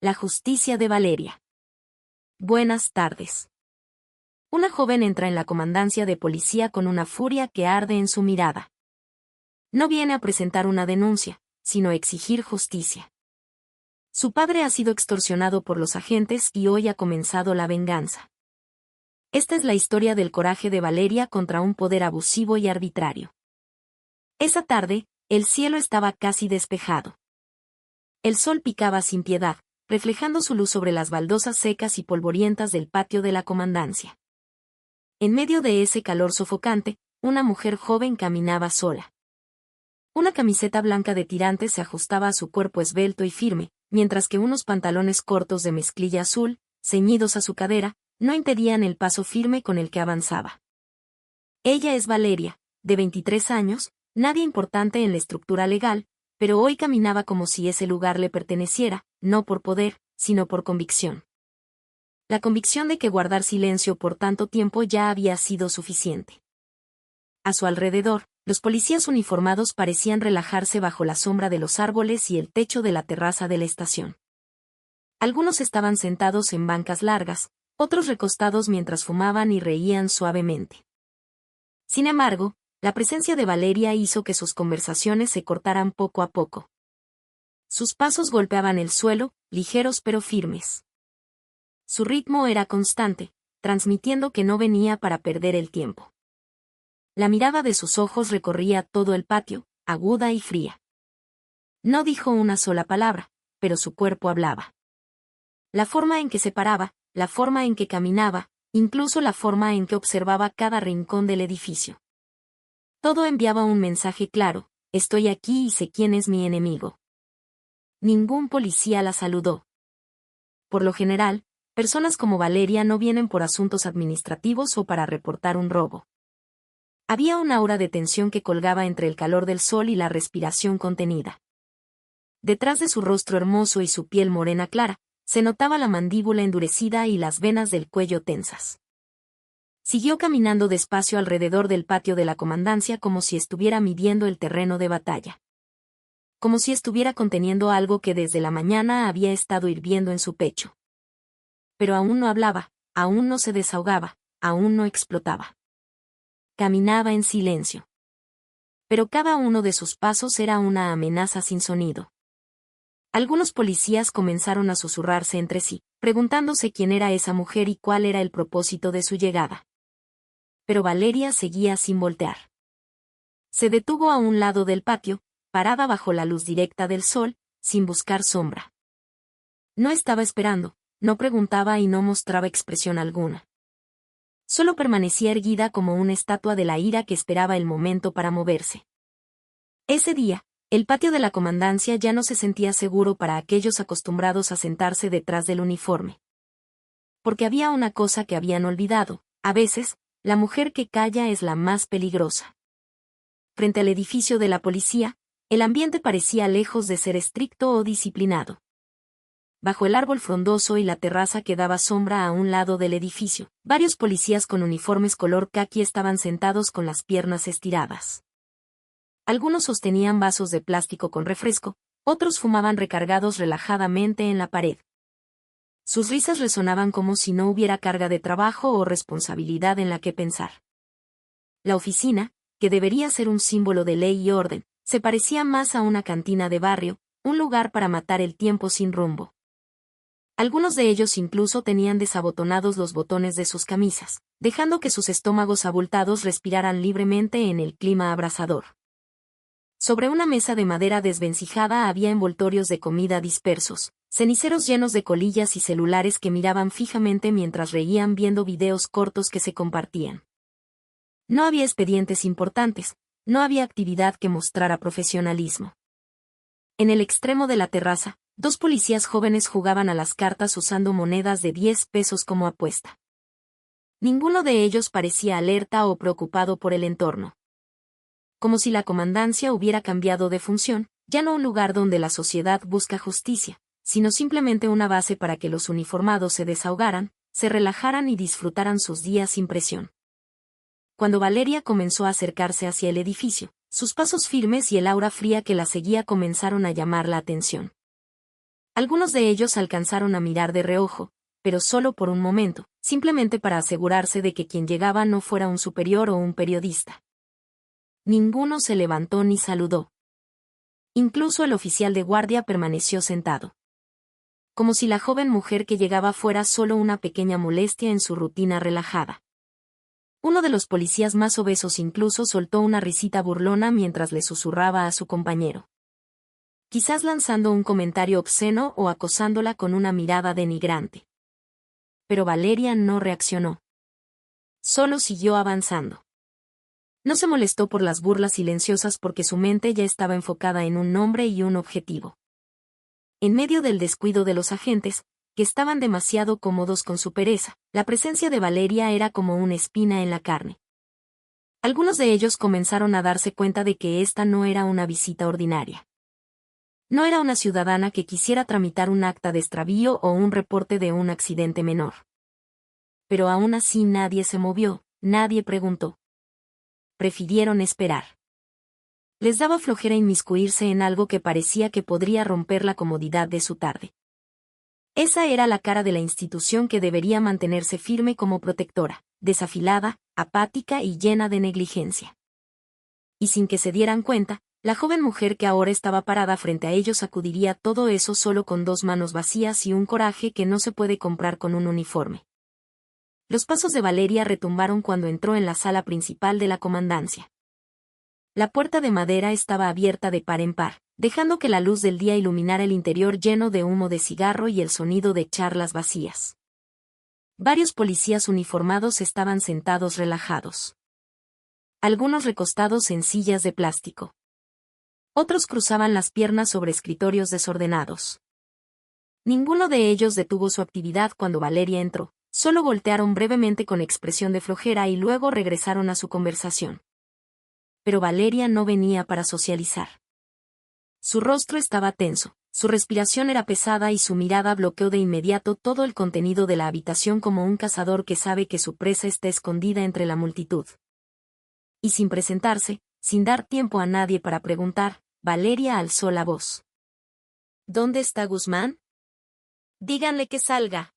La justicia de Valeria. Buenas tardes. Una joven entra en la comandancia de policía con una furia que arde en su mirada. No viene a presentar una denuncia, sino a exigir justicia. Su padre ha sido extorsionado por los agentes y hoy ha comenzado la venganza. Esta es la historia del coraje de Valeria contra un poder abusivo y arbitrario. Esa tarde, el cielo estaba casi despejado. El sol picaba sin piedad, reflejando su luz sobre las baldosas secas y polvorientas del patio de la comandancia. En medio de ese calor sofocante, una mujer joven caminaba sola. Una camiseta blanca de tirantes se ajustaba a su cuerpo esbelto y firme, mientras que unos pantalones cortos de mezclilla azul, ceñidos a su cadera, no impedían el paso firme con el que avanzaba. Ella es Valeria, de 23 años, nadie importante en la estructura legal, pero hoy caminaba como si ese lugar le perteneciera, no por poder, sino por convicción. La convicción de que guardar silencio por tanto tiempo ya había sido suficiente. A su alrededor, los policías uniformados parecían relajarse bajo la sombra de los árboles y el techo de la terraza de la estación. Algunos estaban sentados en bancas largas, otros recostados mientras fumaban y reían suavemente. Sin embargo, la presencia de Valeria hizo que sus conversaciones se cortaran poco a poco. Sus pasos golpeaban el suelo, ligeros pero firmes. Su ritmo era constante, transmitiendo que no venía para perder el tiempo. La mirada de sus ojos recorría todo el patio, aguda y fría. No dijo una sola palabra, pero su cuerpo hablaba. La forma en que se paraba, la forma en que caminaba, incluso la forma en que observaba cada rincón del edificio. Todo enviaba un mensaje claro: estoy aquí y sé quién es mi enemigo. Ningún policía la saludó. Por lo general, personas como Valeria no vienen por asuntos administrativos o para reportar un robo. Había una aura de tensión que colgaba entre el calor del sol y la respiración contenida. Detrás de su rostro hermoso y su piel morena clara, se notaba la mandíbula endurecida y las venas del cuello tensas. Siguió caminando despacio alrededor del patio de la comandancia como si estuviera midiendo el terreno de batalla. Como si estuviera conteniendo algo que desde la mañana había estado hirviendo en su pecho. Pero aún no hablaba, aún no se desahogaba, aún no explotaba. Caminaba en silencio. Pero cada uno de sus pasos era una amenaza sin sonido. Algunos policías comenzaron a susurrarse entre sí, preguntándose quién era esa mujer y cuál era el propósito de su llegada. Pero Valeria seguía sin voltear. Se detuvo a un lado del patio, parada bajo la luz directa del sol, sin buscar sombra. No estaba esperando, no preguntaba y no mostraba expresión alguna. Solo permanecía erguida como una estatua de la ira que esperaba el momento para moverse. Ese día, el patio de la comandancia ya no se sentía seguro para aquellos acostumbrados a sentarse detrás del uniforme. Porque había una cosa que habían olvidado: a veces, la mujer que calla es la más peligrosa. Frente al edificio de la policía, el ambiente parecía lejos de ser estricto o disciplinado. Bajo el árbol frondoso y la terraza que daba sombra a un lado del edificio, varios policías con uniformes color caqui estaban sentados con las piernas estiradas. Algunos sostenían vasos de plástico con refresco, otros fumaban recargados relajadamente en la pared. Sus risas resonaban como si no hubiera carga de trabajo o responsabilidad en la que pensar. La oficina, que debería ser un símbolo de ley y orden, se parecía más a una cantina de barrio, un lugar para matar el tiempo sin rumbo. Algunos de ellos incluso tenían desabotonados los botones de sus camisas, dejando que sus estómagos abultados respiraran libremente en el clima abrasador. Sobre una mesa de madera desvencijada había envoltorios de comida dispersos, ceniceros llenos de colillas y celulares que miraban fijamente mientras reían viendo videos cortos que se compartían. No había expedientes importantes, no había actividad que mostrara profesionalismo. En el extremo de la terraza, dos policías jóvenes jugaban a las cartas usando monedas de 10 pesos como apuesta. Ninguno de ellos parecía alerta o preocupado por el entorno. Como si la comandancia hubiera cambiado de función, ya no un lugar donde la sociedad busca justicia, sino simplemente una base para que los uniformados se desahogaran, se relajaran y disfrutaran sus días sin presión. Cuando Valeria comenzó a acercarse hacia el edificio, sus pasos firmes y el aura fría que la seguía comenzaron a llamar la atención. Algunos de ellos alcanzaron a mirar de reojo, pero solo por un momento, simplemente para asegurarse de que quien llegaba no fuera un superior o un periodista. Ninguno se levantó ni saludó. Incluso el oficial de guardia permaneció sentado. Como si la joven mujer que llegaba fuera solo una pequeña molestia en su rutina relajada. Uno de los policías más obesos incluso soltó una risita burlona mientras le susurraba a su compañero. Quizás lanzando un comentario obsceno o acosándola con una mirada denigrante. Pero Valeria no reaccionó. Solo siguió avanzando. No se molestó por las burlas silenciosas porque su mente ya estaba enfocada en un nombre y un objetivo. En medio del descuido de los agentes, que estaban demasiado cómodos con su pereza, la presencia de Valeria era como una espina en la carne. Algunos de ellos comenzaron a darse cuenta de que esta no era una visita ordinaria. No era una ciudadana que quisiera tramitar un acta de extravío o un reporte de un accidente menor. Pero aún así nadie se movió, nadie preguntó. Prefirieron esperar. Les daba flojera inmiscuirse en algo que parecía que podría romper la comodidad de su tarde. Esa era la cara de la institución que debería mantenerse firme como protectora, desafilada, apática y llena de negligencia. Y sin que se dieran cuenta, la joven mujer que ahora estaba parada frente a ellos sacudiría todo eso solo con 2 manos vacías y un coraje que no se puede comprar con un uniforme. Los pasos de Valeria retumbaron cuando entró en la sala principal de la comandancia. La puerta de madera estaba abierta de par en par, dejando que la luz del día iluminara el interior lleno de humo de cigarro y el sonido de charlas vacías. Varios policías uniformados estaban sentados relajados. Algunos recostados en sillas de plástico. Otros cruzaban las piernas sobre escritorios desordenados. Ninguno de ellos detuvo su actividad cuando Valeria entró. Solo voltearon brevemente con expresión de flojera y luego regresaron a su conversación. Pero Valeria no venía para socializar. Su rostro estaba tenso, su respiración era pesada y su mirada bloqueó de inmediato todo el contenido de la habitación como un cazador que sabe que su presa está escondida entre la multitud. Y sin presentarse, sin dar tiempo a nadie para preguntar, Valeria alzó la voz. ¿Dónde está Guzmán? Díganle que salga.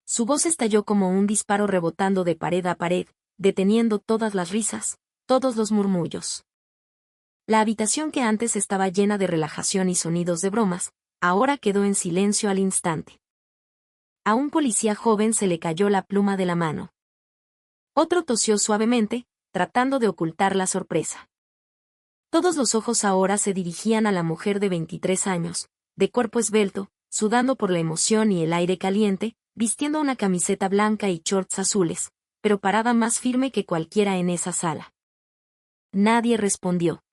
Su voz estalló como un disparo rebotando de pared a pared, deteniendo todas las risas, todos los murmullos. La habitación que antes estaba llena de relajación y sonidos de bromas, ahora quedó en silencio al instante. A un policía joven se le cayó la pluma de la mano. Otro tosió suavemente, tratando de ocultar la sorpresa. Todos los ojos ahora se dirigían a la mujer de 23 años, de cuerpo esbelto, sudando por la emoción y el aire caliente, vistiendo una camiseta blanca y shorts azules, pero parada más firme que cualquiera en esa sala. Nadie respondió.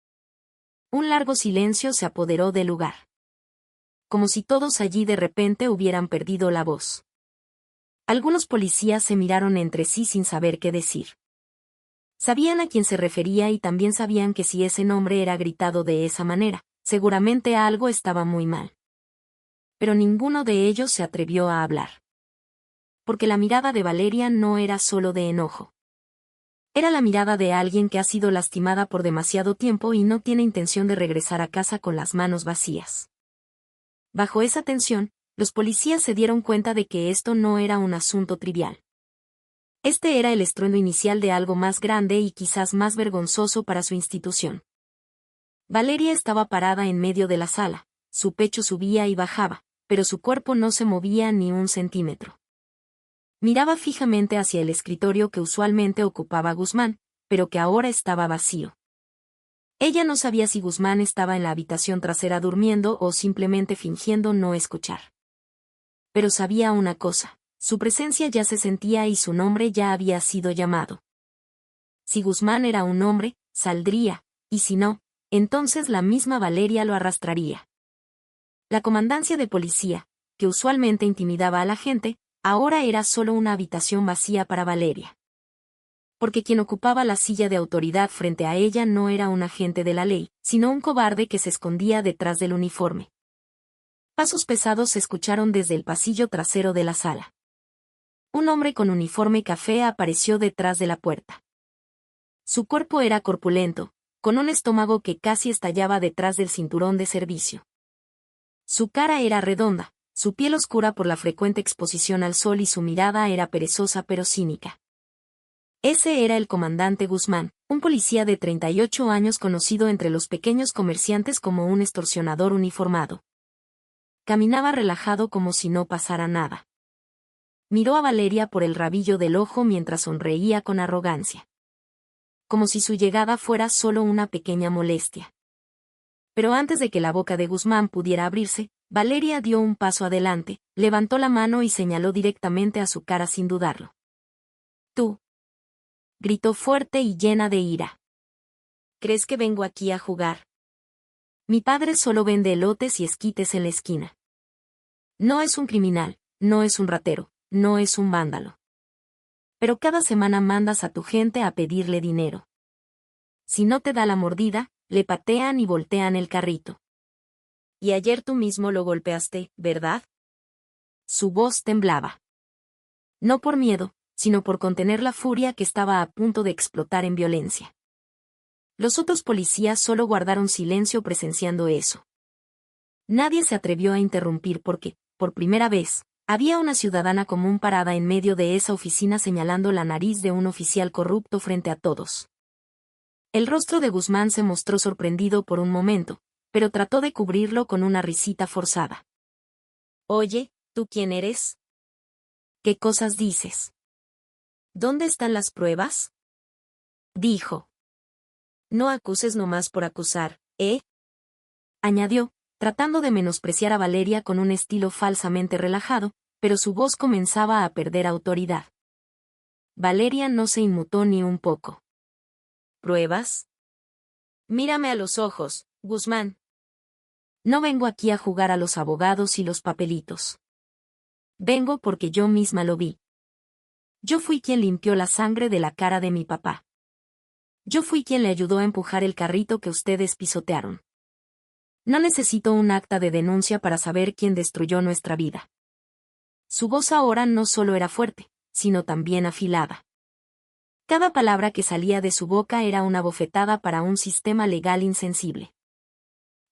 Un largo silencio se apoderó del lugar. Como si todos allí de repente hubieran perdido la voz. Algunos policías se miraron entre sí sin saber qué decir. Sabían a quién se refería y también sabían que si ese nombre era gritado de esa manera, seguramente algo estaba muy mal. Pero ninguno de ellos se atrevió a hablar. Porque la mirada de Valeria no era solo de enojo. Era la mirada de alguien que ha sido lastimada por demasiado tiempo y no tiene intención de regresar a casa con las manos vacías. Bajo esa tensión, los policías se dieron cuenta de que esto no era un asunto trivial. Este era el estruendo inicial de algo más grande y quizás más vergonzoso para su institución. Valeria estaba parada en medio de la sala, su pecho subía y bajaba, pero su cuerpo no se movía ni un centímetro. Miraba fijamente hacia el escritorio que usualmente ocupaba Guzmán, pero que ahora estaba vacío. Ella no sabía si Guzmán estaba en la habitación trasera durmiendo o simplemente fingiendo no escuchar. Pero sabía una cosa, su presencia ya se sentía y su nombre ya había sido llamado. Si Guzmán era un hombre, saldría, y si no, entonces la misma Valeria lo arrastraría. La comandancia de policía, que usualmente intimidaba a la gente, ahora era solo una habitación vacía para Valeria. Porque quien ocupaba la silla de autoridad frente a ella no era un agente de la ley, sino un cobarde que se escondía detrás del uniforme. Pasos pesados se escucharon desde el pasillo trasero de la sala. Un hombre con uniforme café apareció detrás de la puerta. Su cuerpo era corpulento, con un estómago que casi estallaba detrás del cinturón de servicio. Su cara era redonda, su piel oscura por la frecuente exposición al sol y su mirada era perezosa pero cínica. Ese era el comandante Guzmán, un policía de 38 años conocido entre los pequeños comerciantes como un extorsionador uniformado. Caminaba relajado como si no pasara nada. Miró a Valeria por el rabillo del ojo mientras sonreía con arrogancia. Como si su llegada fuera solo una pequeña molestia. Pero antes de que la boca de Guzmán pudiera abrirse, Valeria dio un paso adelante, levantó la mano y señaló directamente a su cara sin dudarlo. «Tú», gritó fuerte y llena de ira. «¿Crees que vengo aquí a jugar? Mi padre solo vende elotes y esquites en la esquina. No es un criminal, no es un ratero, no es un vándalo. Pero cada semana mandas a tu gente a pedirle dinero. Si no te da la mordida, le patean y voltean el carrito. Y ayer tú mismo lo golpeaste, ¿verdad?» Su voz temblaba. No por miedo, sino por contener la furia que estaba a punto de explotar en violencia. Los otros policías solo guardaron silencio presenciando eso. Nadie se atrevió a interrumpir porque, por primera vez, había una ciudadana común parada en medio de esa oficina señalando la nariz de un oficial corrupto frente a todos. El rostro de Guzmán se mostró sorprendido por un momento, pero trató de cubrirlo con una risita forzada. «Oye, ¿tú quién eres? ¿Qué cosas dices? ¿Dónde están las pruebas?», dijo. «No acuses nomás por acusar, ¿eh?», añadió, tratando de menospreciar a Valeria con un estilo falsamente relajado, pero su voz comenzaba a perder autoridad. Valeria no se inmutó ni un poco. «¿Pruebas? Mírame a los ojos, Guzmán. No vengo aquí a jugar a los abogados y los papelitos. Vengo porque yo misma lo vi. Yo fui quien limpió la sangre de la cara de mi papá. Yo fui quien le ayudó a empujar el carrito que ustedes pisotearon. No necesito un acta de denuncia para saber quién destruyó nuestra vida». Su voz ahora no solo era fuerte, sino también afilada. Cada palabra que salía de su boca era una bofetada para un sistema legal insensible.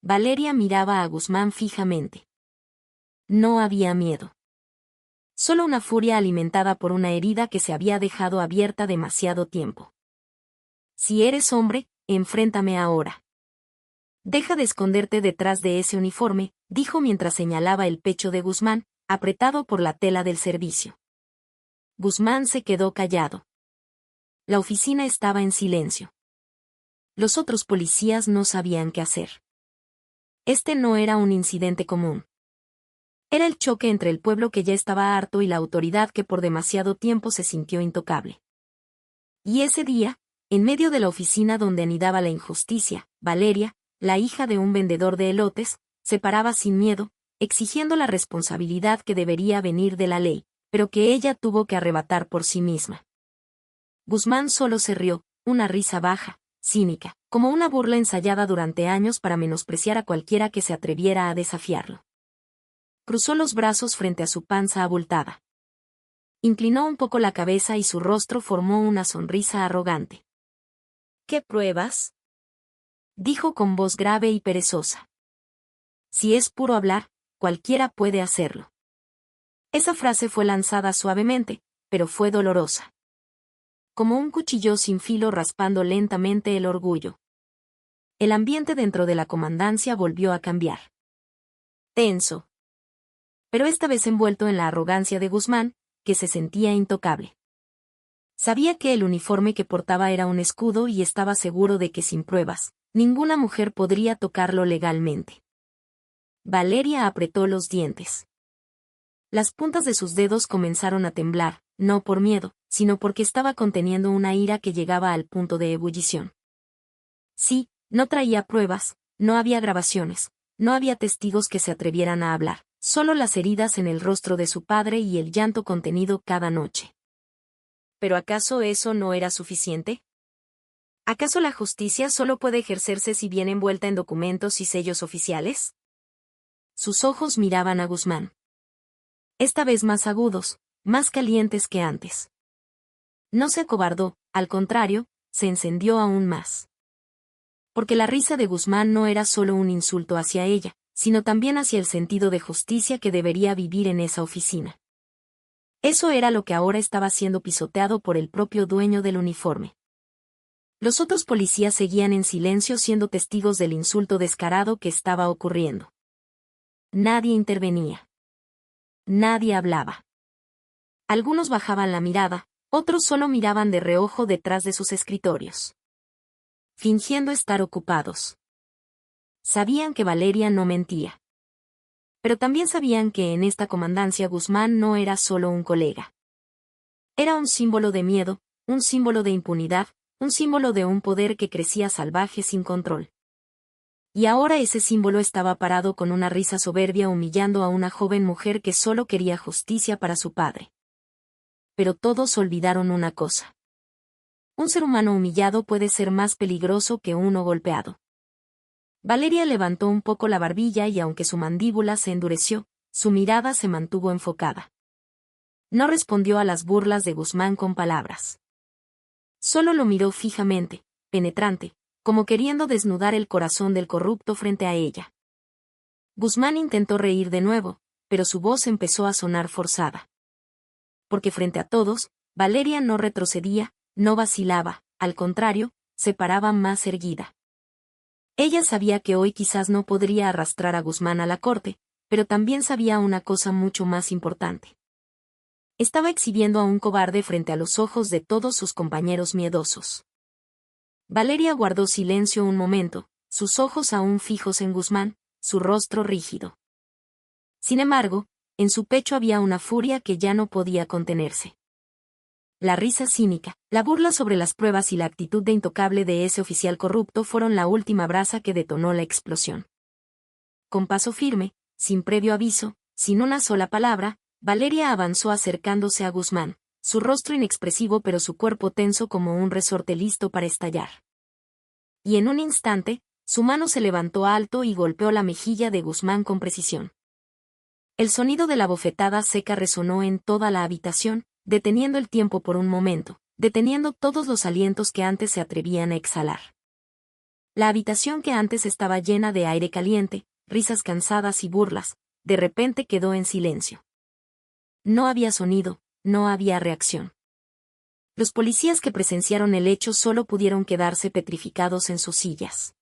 Valeria miraba a Guzmán fijamente. No había miedo. Solo una furia alimentada por una herida que se había dejado abierta demasiado tiempo. «Si eres hombre, enfréntame ahora. Deja de esconderte detrás de ese uniforme», dijo mientras señalaba el pecho de Guzmán, apretado por la tela del servicio. Guzmán se quedó callado. La oficina estaba en silencio. Los otros policías no sabían qué hacer. Este no era un incidente común. Era el choque entre el pueblo que ya estaba harto y la autoridad que por demasiado tiempo se sintió intocable. Y ese día, en medio de la oficina donde anidaba la injusticia, Valeria, la hija de un vendedor de elotes, se paraba sin miedo, exigiendo la responsabilidad que debería venir de la ley, pero que ella tuvo que arrebatar por sí misma. Guzmán solo se rió, una risa baja, cínica, como una burla ensayada durante años para menospreciar a cualquiera que se atreviera a desafiarlo. Cruzó los brazos frente a su panza abultada. Inclinó un poco la cabeza y su rostro formó una sonrisa arrogante. «¿Qué pruebas?», dijo con voz grave y perezosa. «Si es puro hablar, cualquiera puede hacerlo». Esa frase fue lanzada suavemente, pero fue dolorosa. Como un cuchillo sin filo raspando lentamente el orgullo. El ambiente dentro de la comandancia volvió a cambiar. Tenso. Pero esta vez envuelto en la arrogancia de Guzmán, que se sentía intocable. Sabía que el uniforme que portaba era un escudo y estaba seguro de que sin pruebas, ninguna mujer podría tocarlo legalmente. Valeria apretó los dientes. Las puntas de sus dedos comenzaron a temblar, no por miedo, sino porque estaba conteniendo una ira que llegaba al punto de ebullición. Sí, no traía pruebas, no había grabaciones, no había testigos que se atrevieran a hablar, solo las heridas en el rostro de su padre y el llanto contenido cada noche. ¿Pero acaso eso no era suficiente? ¿Acaso la justicia solo puede ejercerse si viene envuelta en documentos y sellos oficiales? Sus ojos miraban a Guzmán. Esta vez más agudos, más calientes que antes. No se acobardó, al contrario, se encendió aún más. Porque la risa de Guzmán no era solo un insulto hacia ella, sino también hacia el sentido de justicia que debería vivir en esa oficina. Eso era lo que ahora estaba siendo pisoteado por el propio dueño del uniforme. Los otros policías seguían en silencio siendo testigos del insulto descarado que estaba ocurriendo. Nadie intervenía. Nadie hablaba. Algunos bajaban la mirada, otros solo miraban de reojo detrás de sus escritorios, fingiendo estar ocupados. Sabían que Valeria no mentía. Pero también sabían que en esta comandancia Guzmán no era solo un colega. Era un símbolo de miedo, un símbolo de impunidad, un símbolo de un poder que crecía salvaje sin control. Y ahora ese símbolo estaba parado con una risa soberbia humillando a una joven mujer que solo quería justicia para su padre. Pero todos olvidaron una cosa. Un ser humano humillado puede ser más peligroso que uno golpeado. Valeria levantó un poco la barbilla y aunque su mandíbula se endureció, su mirada se mantuvo enfocada. No respondió a las burlas de Guzmán con palabras. Solo lo miró fijamente, penetrante, como queriendo desnudar el corazón del corrupto frente a ella. Guzmán intentó reír de nuevo, pero su voz empezó a sonar forzada. Porque frente a todos, Valeria no retrocedía, no vacilaba, al contrario, se paraba más erguida. Ella sabía que hoy quizás no podría arrastrar a Guzmán a la corte, pero también sabía una cosa mucho más importante. Estaba exhibiendo a un cobarde frente a los ojos de todos sus compañeros miedosos. Valeria guardó silencio un momento, sus ojos aún fijos en Guzmán, su rostro rígido. Sin embargo, en su pecho había una furia que ya no podía contenerse. La risa cínica, la burla sobre las pruebas y la actitud de intocable de ese oficial corrupto fueron la última brasa que detonó la explosión. Con paso firme, sin previo aviso, sin una sola palabra, Valeria avanzó acercándose a Guzmán, su rostro inexpresivo pero su cuerpo tenso como un resorte listo para estallar. Y en un instante, su mano se levantó alto y golpeó la mejilla de Guzmán con precisión. El sonido de la bofetada seca resonó en toda la habitación, deteniendo el tiempo por un momento, deteniendo todos los alientos que antes se atrevían a exhalar. La habitación que antes estaba llena de aire caliente, risas cansadas y burlas, de repente quedó en silencio. No había sonido, no había reacción. Los policías que presenciaron el hecho solo pudieron quedarse petrificados en sus sillas.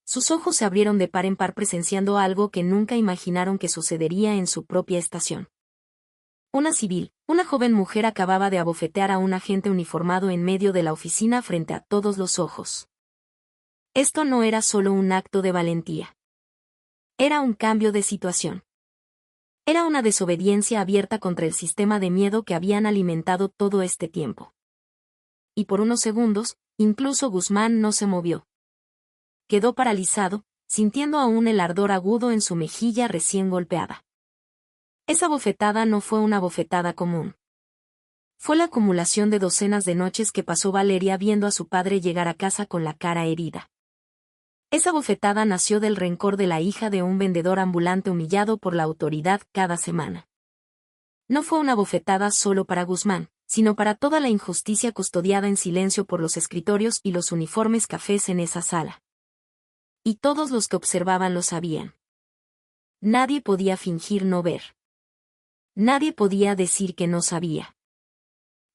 Sus ojos se abrieron de par en par presenciando algo que nunca imaginaron que sucedería en su propia estación. Una civil, una joven mujer acababa de abofetear a un agente uniformado en medio de la oficina frente a todos los ojos. Esto no era solo un acto de valentía. Era un cambio de situación. Era una desobediencia abierta contra el sistema de miedo que habían alimentado todo este tiempo. Y por unos segundos, incluso Guzmán no se movió. Quedó paralizado, sintiendo aún el ardor agudo en su mejilla recién golpeada. Esa bofetada no fue una bofetada común. Fue la acumulación de docenas de noches que pasó Valeria viendo a su padre llegar a casa con la cara herida. Esa bofetada nació del rencor de la hija de un vendedor ambulante humillado por la autoridad cada semana. No fue una bofetada solo para Guzmán, sino para toda la injusticia custodiada en silencio por los escritorios y los uniformes cafés en esa sala. Y todos los que observaban lo sabían. Nadie podía fingir no ver. Nadie podía decir que no sabía.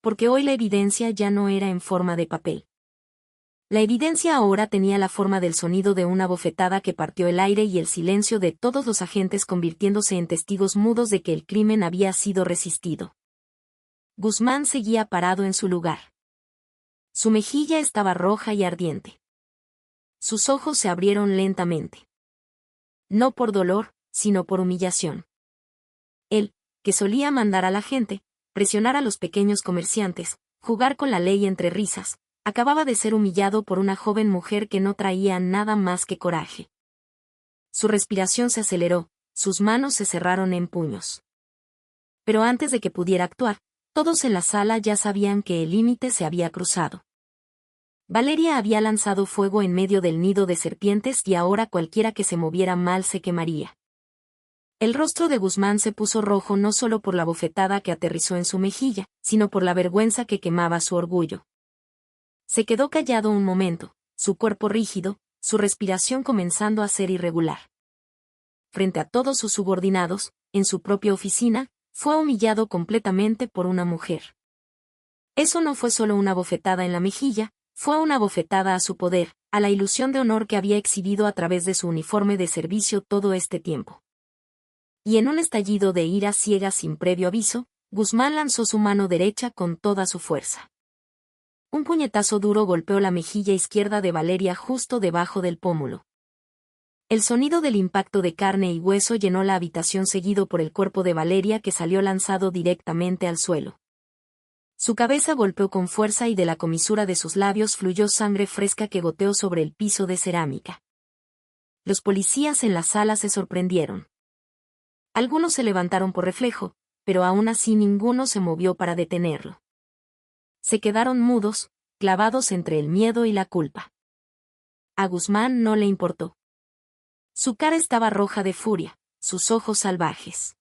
Porque hoy la evidencia ya no era en forma de papel. La evidencia ahora tenía la forma del sonido de una bofetada que partió el aire y el silencio de todos los agentes convirtiéndose en testigos mudos de que el crimen había sido resistido. Guzmán seguía parado en su lugar. Su mejilla estaba roja y ardiente. Sus ojos se abrieron lentamente. No por dolor, sino por humillación. Él, que solía mandar a la gente, presionar a los pequeños comerciantes, jugar con la ley entre risas, acababa de ser humillado por una joven mujer que no traía nada más que coraje. Su respiración se aceleró, sus manos se cerraron en puños. Pero antes de que pudiera actuar, todos en la sala ya sabían que el límite se había cruzado. Valeria había lanzado fuego en medio del nido de serpientes y ahora cualquiera que se moviera mal se quemaría. El rostro de Guzmán se puso rojo no solo por la bofetada que aterrizó en su mejilla, sino por la vergüenza que quemaba su orgullo. Se quedó callado un momento, su cuerpo rígido, su respiración comenzando a ser irregular. frente a todos sus subordinados, en su propia oficina, fue humillado completamente por una mujer. Eso no fue solo una bofetada en la mejilla, fue una bofetada a su poder, a la ilusión de honor que había exhibido a través de su uniforme de servicio todo este tiempo. Y en un estallido de ira ciega sin previo aviso, Guzmán lanzó su mano derecha con toda su fuerza. Un puñetazo duro golpeó la mejilla izquierda de Valeria justo debajo del pómulo. El sonido del impacto de carne y hueso llenó la habitación seguido por el cuerpo de Valeria que salió lanzado directamente al suelo. Su cabeza golpeó con fuerza y de la comisura de sus labios fluyó sangre fresca que goteó sobre el piso de cerámica. Los policías en la sala se sorprendieron. Algunos se levantaron por reflejo, pero aún así ninguno se movió para detenerlo. Se quedaron mudos, clavados entre el miedo y la culpa. A Guzmán no le importó. Su cara estaba roja de furia, sus ojos salvajes.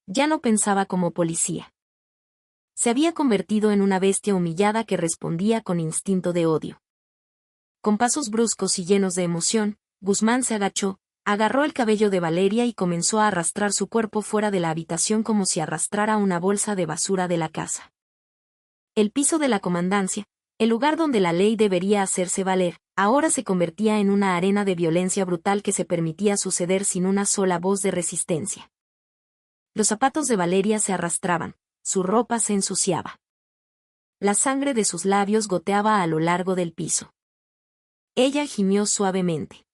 Ya no pensaba como policía. Se había convertido en una bestia humillada que respondía con instinto de odio. Con pasos bruscos y llenos de emoción, Guzmán se agachó, agarró el cabello de Valeria y comenzó a arrastrar su cuerpo fuera de la habitación como si arrastrara una bolsa de basura de la casa. El piso de la comandancia, el lugar donde la ley debería hacerse valer, ahora se convertía en una arena de violencia brutal que se permitía suceder sin una sola voz de resistencia. Los zapatos de Valeria se arrastraban, su ropa se ensuciaba. La sangre de sus labios goteaba a lo largo del piso. Ella gimió suavemente.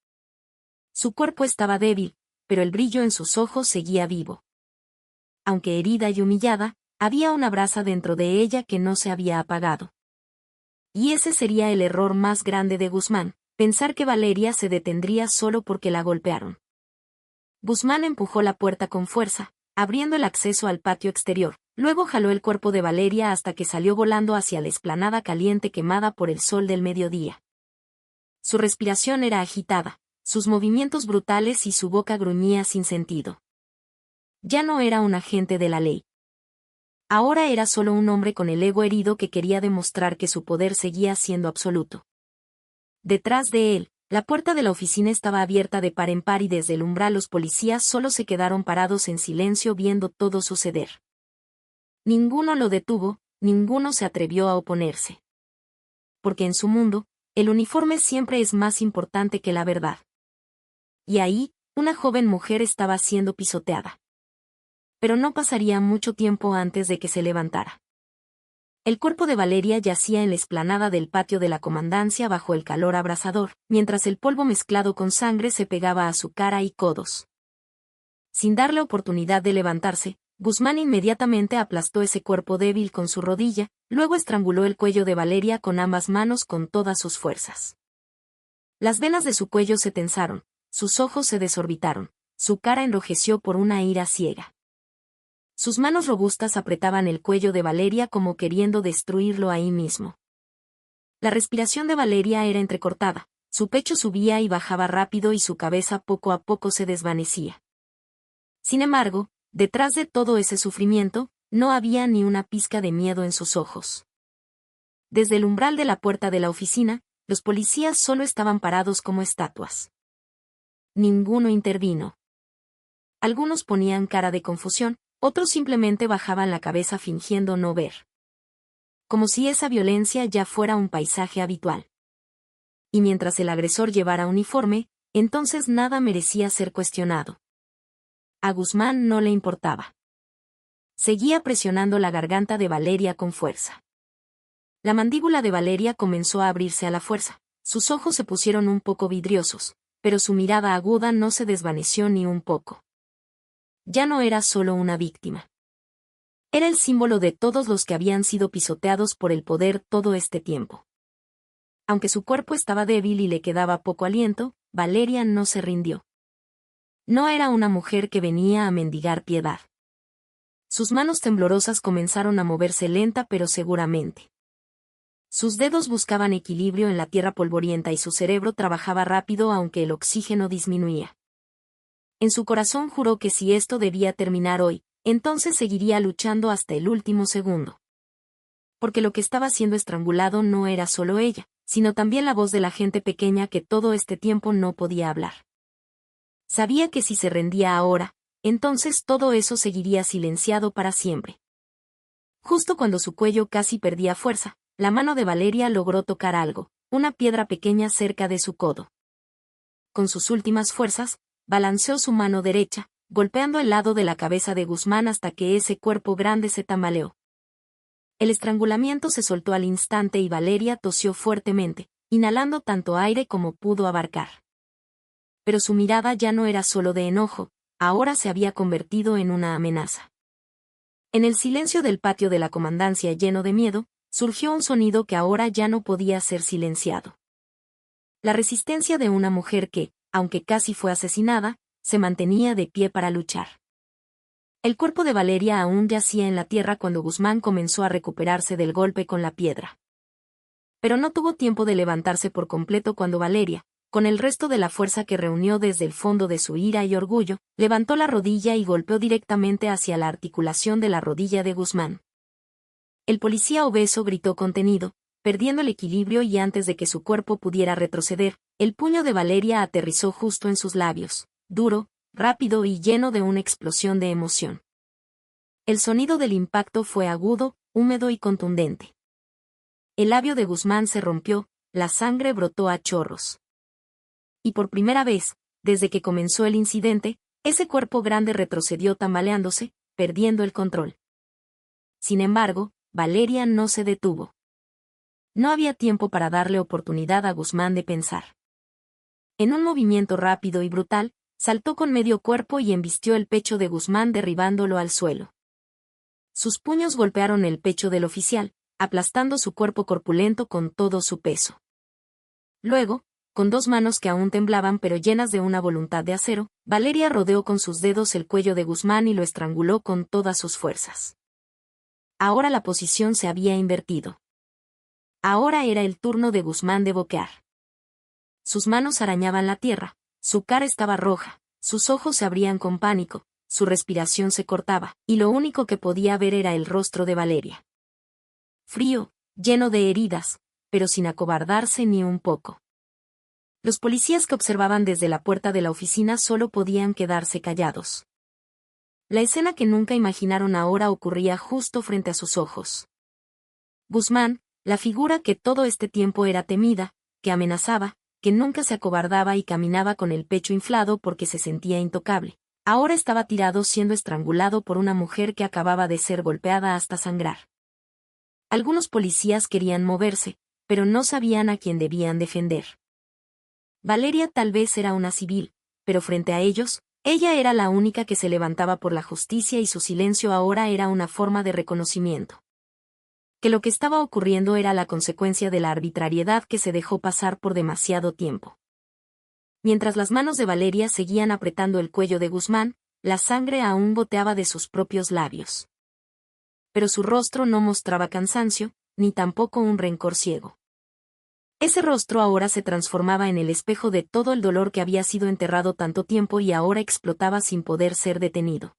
Su cuerpo estaba débil, pero el brillo en sus ojos seguía vivo. Aunque herida y humillada, había una brasa dentro de ella que no se había apagado. Y ese sería el error más grande de Guzmán, pensar que Valeria se detendría solo porque la golpearon. Guzmán empujó la puerta con fuerza, abriendo el acceso al patio exterior, luego jaló el cuerpo de Valeria hasta que salió volando hacia la explanada caliente quemada por el sol del mediodía. Su respiración era agitada, sus movimientos brutales y su boca gruñía sin sentido. Ya no era un agente de la ley. Ahora era solo un hombre con el ego herido que quería demostrar que su poder seguía siendo absoluto. Detrás de él, la puerta de la oficina estaba abierta de par en par y desde el umbral los policías solo se quedaron parados en silencio viendo todo suceder. Ninguno lo detuvo, ninguno se atrevió a oponerse. Porque en su mundo, el uniforme siempre es más importante que la verdad. Y ahí, una joven mujer estaba siendo pisoteada. Pero no pasaría mucho tiempo antes de que se levantara. El cuerpo de Valeria yacía en la explanada del patio de la comandancia bajo el calor abrasador, mientras el polvo mezclado con sangre se pegaba a su cara y codos. Sin darle oportunidad de levantarse, Guzmán inmediatamente aplastó ese cuerpo débil con su rodilla, luego estranguló el cuello de Valeria con ambas manos con todas sus fuerzas. Las venas de su cuello se tensaron, sus ojos se desorbitaron, su cara enrojeció por una ira ciega. Sus manos robustas apretaban el cuello de Valeria como queriendo destruirlo ahí mismo. La respiración de Valeria era entrecortada, su pecho subía y bajaba rápido y su cabeza poco a poco se desvanecía. Sin embargo, detrás de todo ese sufrimiento, no había ni una pizca de miedo en sus ojos. Desde el umbral de la puerta de la oficina, los policías solo estaban parados como estatuas. Ninguno intervino. Algunos ponían cara de confusión, otros simplemente bajaban la cabeza fingiendo no ver. Como si esa violencia ya fuera un paisaje habitual. Y mientras el agresor llevara uniforme, entonces nada merecía ser cuestionado. A Guzmán no le importaba. Seguía presionando la garganta de Valeria con fuerza. La mandíbula de Valeria comenzó a abrirse a la fuerza, sus ojos se pusieron un poco vidriosos, pero su mirada aguda no se desvaneció ni un poco. Ya no era solo una víctima. Era el símbolo de todos los que habían sido pisoteados por el poder todo este tiempo. Aunque su cuerpo estaba débil y le quedaba poco aliento, Valeria no se rindió. No era una mujer que venía a mendigar piedad. Sus manos temblorosas comenzaron a moverse lenta pero seguramente. Sus dedos buscaban equilibrio en la tierra polvorienta y su cerebro trabajaba rápido aunque el oxígeno disminuía. En su corazón juró que si esto debía terminar hoy, entonces seguiría luchando hasta el último segundo. Porque lo que estaba siendo estrangulado no era solo ella, sino también la voz de la gente pequeña que todo este tiempo no podía hablar. Sabía que si se rendía ahora, entonces todo eso seguiría silenciado para siempre. Justo cuando su cuello casi perdía fuerza, la mano de Valeria logró tocar algo, una piedra pequeña cerca de su codo. Con sus últimas fuerzas, balanceó su mano derecha, golpeando el lado de la cabeza de Guzmán hasta que ese cuerpo grande se tambaleó. El estrangulamiento se soltó al instante y Valeria tosió fuertemente, inhalando tanto aire como pudo abarcar. Pero su mirada ya no era solo de enojo, ahora se había convertido en una amenaza. En el silencio del patio de la comandancia lleno de miedo, surgió un sonido que ahora ya no podía ser silenciado. La resistencia de una mujer que, aunque casi fue asesinada, se mantenía de pie para luchar. El cuerpo de Valeria aún yacía en la tierra cuando Guzmán comenzó a recuperarse del golpe con la piedra. Pero no tuvo tiempo de levantarse por completo cuando Valeria, con el resto de la fuerza que reunió desde el fondo de su ira y orgullo, levantó la rodilla y golpeó directamente hacia la articulación de la rodilla de Guzmán. El policía obeso gritó contenido, perdiendo el equilibrio y antes de que su cuerpo pudiera retroceder, el puño de Valeria aterrizó justo en sus labios, duro, rápido y lleno de una explosión de emoción. El sonido del impacto fue agudo, húmedo y contundente. El labio de Guzmán se rompió, la sangre brotó a chorros. Y por primera vez, desde que comenzó el incidente, ese cuerpo grande retrocedió tambaleándose, perdiendo el control. Sin embargo, Valeria no se detuvo. No había tiempo para darle oportunidad a Guzmán de pensar. En un movimiento rápido y brutal, saltó con medio cuerpo y embistió el pecho de Guzmán derribándolo al suelo. Sus puños golpearon el pecho del oficial, aplastando su cuerpo corpulento con todo su peso. Luego, con dos manos que aún temblaban pero llenas de una voluntad de acero, Valeria rodeó con sus dedos el cuello de Guzmán y lo estranguló con todas sus fuerzas. Ahora la posición se había invertido. Ahora era el turno de Guzmán de boquear. Sus manos arañaban la tierra, su cara estaba roja, sus ojos se abrían con pánico, su respiración se cortaba, y lo único que podía ver era el rostro de Valeria. Frío, lleno de heridas, pero sin acobardarse ni un poco. Los policías que observaban desde la puerta de la oficina solo podían quedarse callados. La escena que nunca imaginaron ahora ocurría justo frente a sus ojos. Guzmán, la figura que todo este tiempo era temida, que amenazaba, que nunca se acobardaba y caminaba con el pecho inflado porque se sentía intocable, ahora estaba tirado siendo estrangulado por una mujer que acababa de ser golpeada hasta sangrar. Algunos policías querían moverse, pero no sabían a quién debían defender. Valeria tal vez era una civil, pero frente a ellos, ella era la única que se levantaba por la justicia y su silencio ahora era una forma de reconocimiento. Que lo que estaba ocurriendo era la consecuencia de la arbitrariedad que se dejó pasar por demasiado tiempo. Mientras las manos de Valeria seguían apretando el cuello de Guzmán, la sangre aún goteaba de sus propios labios. Pero su rostro no mostraba cansancio, ni tampoco un rencor ciego. Ese rostro ahora se transformaba en el espejo de todo el dolor que había sido enterrado tanto tiempo y ahora explotaba sin poder ser detenido.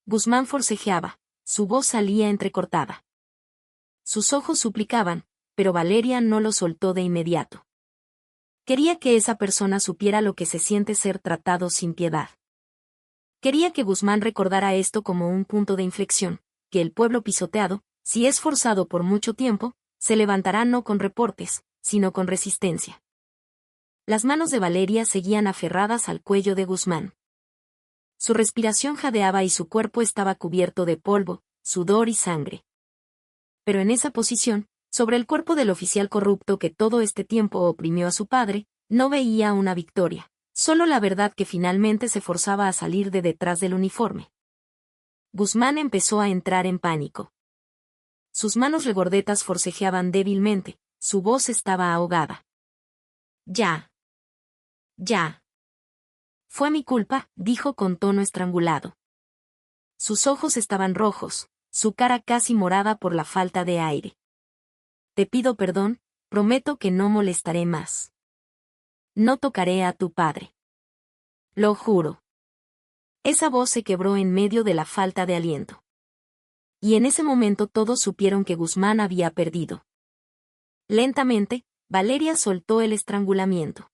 Guzmán forcejeaba, su voz salía entrecortada. Sus ojos suplicaban, pero Valeria no lo soltó de inmediato. Quería que esa persona supiera lo que se siente ser tratado sin piedad. Quería que Guzmán recordara esto como un punto de inflexión, que el pueblo pisoteado, si es forzado por mucho tiempo, se levantará no con reportes, sino con resistencia. Las manos de Valeria seguían aferradas al cuello de Guzmán. Su respiración jadeaba y su cuerpo estaba cubierto de polvo, sudor y sangre. Pero en esa posición, sobre el cuerpo del oficial corrupto que todo este tiempo oprimió a su padre, no veía una victoria, solo la verdad que finalmente se forzaba a salir de detrás del uniforme. Guzmán empezó a entrar en pánico. Sus manos regordetas forcejeaban débilmente, su voz estaba ahogada. Ya. Ya. Fue mi culpa, dijo con tono estrangulado. Sus ojos estaban rojos, su cara casi morada por la falta de aire. Te pido perdón, prometo que no molestaré más. No tocaré a tu padre. Lo juro. Esa voz se quebró en medio de la falta de aliento. Y en ese momento todos supieron que Guzmán había perdido. Lentamente, Valeria soltó el estrangulamiento.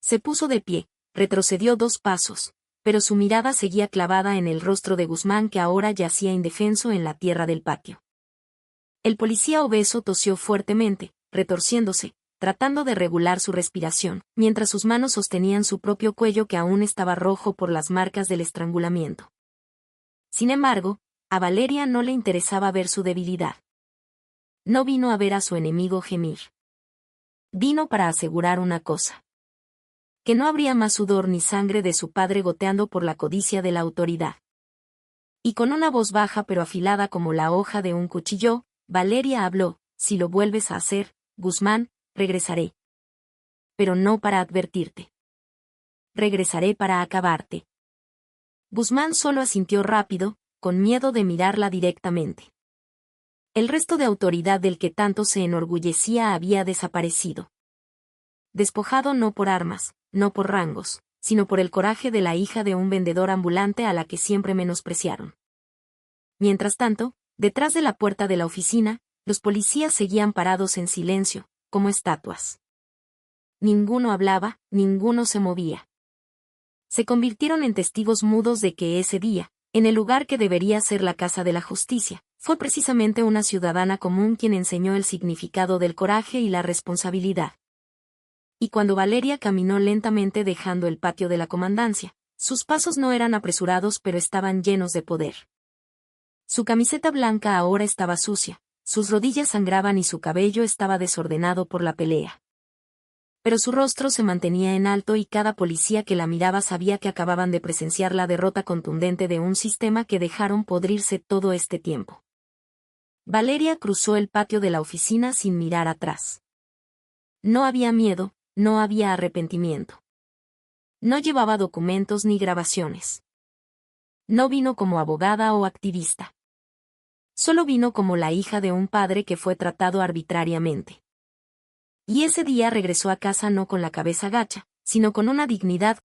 Se puso de pie, retrocedió 2 pasos, pero su mirada seguía clavada en el rostro de Guzmán, que ahora yacía indefenso en la tierra del patio. El policía obeso tosió fuertemente, retorciéndose, tratando de regular su respiración, mientras sus manos sostenían su propio cuello, que aún estaba rojo por las marcas del estrangulamiento. Sin embargo, a Valeria no le interesaba ver su debilidad. No vino a ver a su enemigo gemir. Vino para asegurar una cosa: que no habría más sudor ni sangre de su padre goteando por la codicia de la autoridad. Y con una voz baja pero afilada como la hoja de un cuchillo, Valeria habló: si lo vuelves a hacer, Guzmán, regresaré. Pero no para advertirte. Regresaré para acabarte. Guzmán solo asintió rápido, con miedo de mirarla directamente. El resto de autoridad del que tanto se enorgullecía había desaparecido. Despojado no por armas, no por rangos, sino por el coraje de la hija de un vendedor ambulante a la que siempre menospreciaron. Mientras tanto, detrás de la puerta de la oficina, los policías seguían parados en silencio, como estatuas. Ninguno hablaba, ninguno se movía. Se convirtieron en testigos mudos de que ese día, en el lugar que debería ser la casa de la justicia, fue precisamente una ciudadana común quien enseñó el significado del coraje y la responsabilidad. Y cuando Valeria caminó lentamente dejando el patio de la comandancia, sus pasos no eran apresurados pero estaban llenos de poder. Su camiseta blanca ahora estaba sucia, sus rodillas sangraban y su cabello estaba desordenado por la pelea. Pero su rostro se mantenía en alto y cada policía que la miraba sabía que acababan de presenciar la derrota contundente de un sistema que dejaron podrirse todo este tiempo. Valeria cruzó el patio de la oficina sin mirar atrás. No había miedo, no había arrepentimiento. No llevaba documentos ni grabaciones. No vino como abogada o activista. Solo vino como la hija de un padre que fue tratado arbitrariamente. Y ese día regresó a casa no con la cabeza gacha, sino con una dignidad